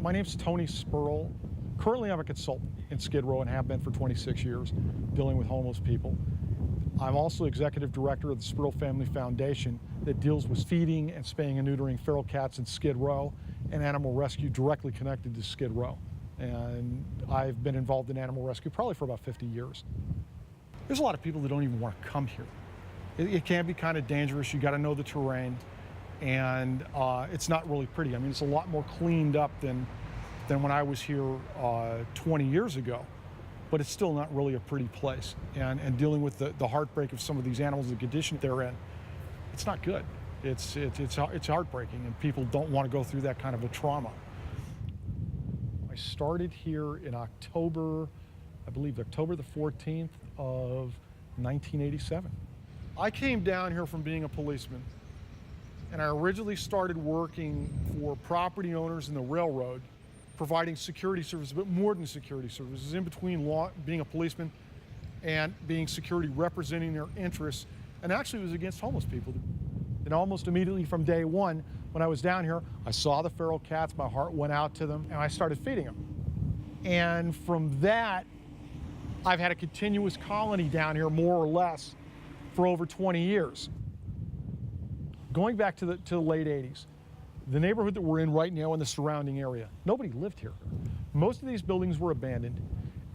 My name's Tony Sperl. Currently, I'm a consultant in Skid Row and have been for 26 years, dealing with homeless people. I'm also executive director of the Sperl Family Foundation that deals with feeding and spaying and neutering feral cats in Skid Row and animal rescue directly connected to Skid Row. And I've been involved in animal rescue probably for about 50 years. There's a lot of people that don't even want to come here. It can be kind of dangerous. You got to know the terrain, and it's not really pretty. I mean, it's a lot more cleaned up than when I was here 20 years ago, but it's still not really a pretty place. And dealing with the heartbreak of some of these animals, the condition they're in, it's not good. It's heartbreaking, and people don't want to go through that kind of a trauma. I started here in October, I believe October the 14th of 1987. I came down here from being a policeman, and I originally started working for property owners in the railroad, providing security services, but more than security services, in between being a policeman and being security, representing their interests, and actually it was against homeless people. And almost immediately from day one, when I was down here, I saw the feral cats, my heart went out to them, and I started feeding them. And from that, I've had a continuous colony down here, more or less, for over 20 years. Going back to the late 80s, the neighborhood that we're in right now in the surrounding area, nobody lived here. Most of these buildings were abandoned,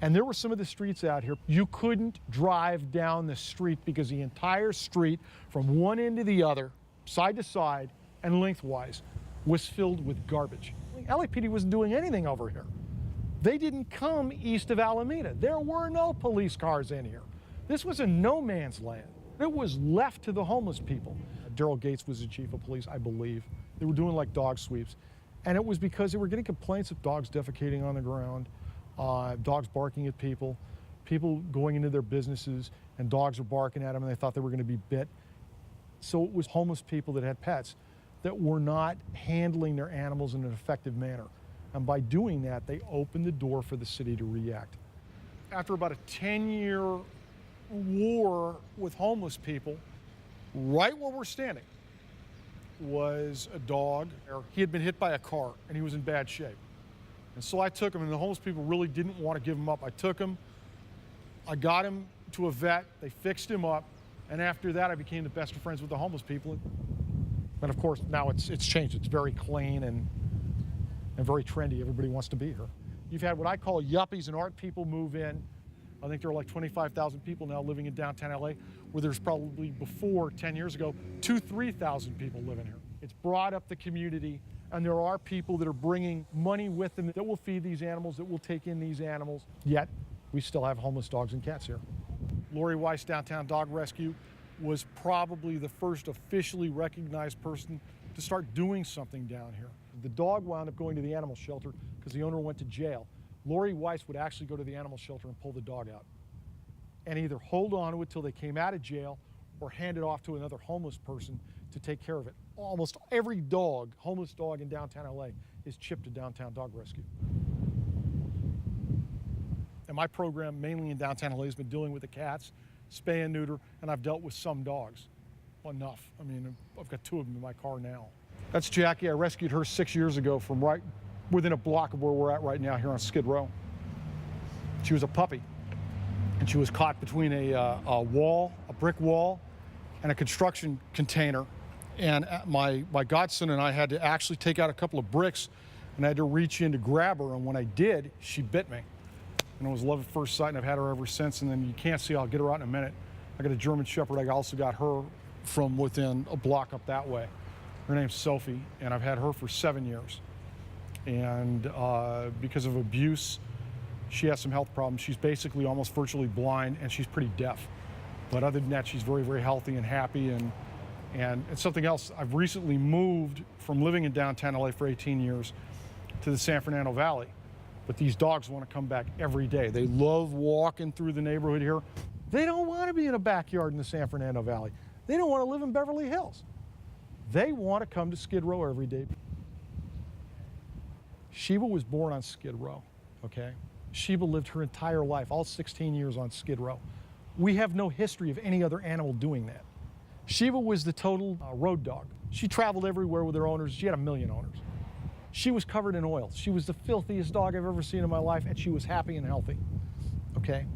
and there were some of the streets out here. You couldn't drive down the street because the entire street, from one end to the other, side to side, and lengthwise, was filled with garbage. LAPD wasn't doing anything over here. They didn't come east of Alameda. There were no police cars in here. This was a no man's land. It was left to the homeless people. Daryl Gates was the chief of police, I believe. They were doing like dog sweeps. And it was because they were getting complaints of dogs defecating on the ground, dogs barking at people, people going into their businesses and dogs were barking at them and they thought they were going to be bit. So it was homeless people that had pets that were not handling their animals in an effective manner. And by doing that, they opened the door for the city to react. After about a 10-year war with homeless people, right where we're standing was a dog. He had been hit by a car and he was in bad shape. And so I took him, and the homeless people really didn't want to give him up. I took him, I got him to a vet, they fixed him up, and after that I became the best of friends with the homeless people. And of course now it's changed. It's very clean and very trendy. Everybody wants to be here. You've had what I call yuppies and art people move in. I think there are like 25,000 people now living in downtown LA, where there's probably before, 10 years ago, 3,000 people living here. It's brought up the community, and there are people that are bringing money with them that will feed these animals, that will take in these animals, yet we still have homeless dogs and cats here. Lori Weiss Downtown Dog Rescue was probably the first officially recognized person to start doing something down here. The dog wound up going to the animal shelter because the owner went to jail. Lori Weiss would actually go to the animal shelter and pull the dog out and either hold on to it till they came out of jail or hand it off to another homeless person to take care of it. Almost every dog, homeless dog in downtown LA, is chipped to Downtown Dog Rescue. And my program, mainly in downtown LA, has been dealing with the cats, spay and neuter, and I've dealt with some dogs. Enough. I mean, I've got 2 of them in my car now. That's Jackie. I rescued her 6 years ago from right within a block of where we're at right now here on Skid Row. She was a puppy, and she was caught between a wall, a brick wall, and a construction container. And my godson and I had to actually take out a couple of bricks, and I had to reach in to grab her, and when I did, she bit me. And it was love at first sight, and I've had her ever since. And then you can't see, I'll get her out in a minute. I got a German Shepherd. I also got her from within a block up that way. Her name's Sophie, and I've had her for 7 years. And because of abuse, she has some health problems. She's basically almost virtually blind, and she's pretty deaf. But other than that, she's very, very healthy and happy. And it's something else. I've recently moved from living in downtown LA for 18 years to the San Fernando Valley. But these dogs want to come back every day. They love walking through the neighborhood here. They don't want to be in a backyard in the San Fernando Valley. They don't want to live in Beverly Hills. They want to come to Skid Row every day. Sheba was born on Skid Row, okay? Sheba lived her entire life, all 16 years on Skid Row. We have no history of any other animal doing that. Sheba was the total road dog. She traveled everywhere with her owners. She had 1 million owners. She was covered in oil. She was the filthiest dog I've ever seen in my life, and she was happy and healthy, okay?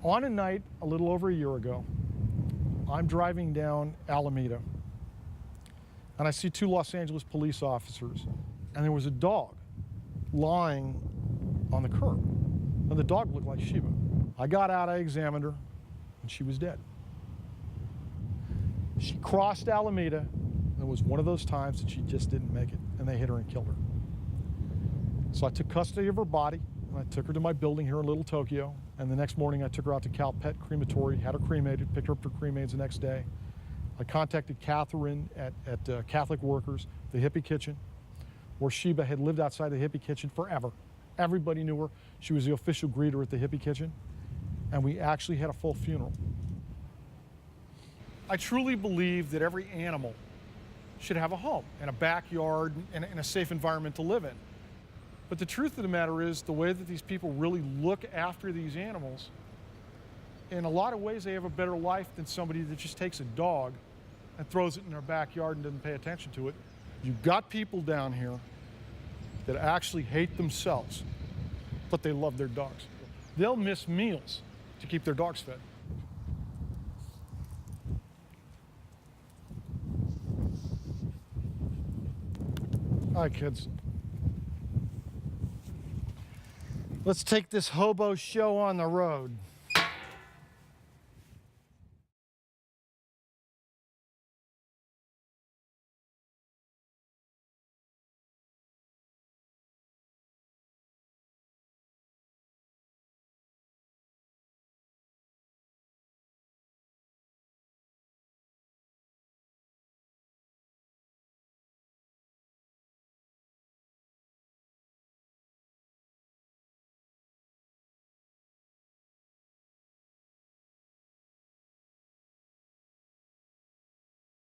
On a night a little over a year ago, I'm driving down Alameda, and I see 2 Los Angeles police officers, and there was a dog lying on the curb, and the dog looked like Sheba. I got out, I examined her, and she was dead. She crossed Alameda, and it was one of those times that she just didn't make it, and they hit her and killed her. So I took custody of her body, and I took her to my building here in Little Tokyo, and the next morning I took her out to Cal Pet Crematory, had her cremated, picked her up for cremains the next day. I contacted Catherine at Catholic Workers, the Hippie Kitchen, where Sheba had lived outside the Hippie Kitchen forever. Everybody knew her. She was the official greeter at the Hippie Kitchen, and we actually had a full funeral. I truly believe that every animal should have a home and a backyard and a safe environment to live in. But the truth of the matter is, the way that these people really look after these animals, in a lot of ways they have a better life than somebody that just takes a dog and throws it in their backyard and doesn't pay attention to it. You've got people down here that actually hate themselves, but they love their dogs. They'll miss meals to keep their dogs fed. All right, kids. Let's take this hobo show on the road.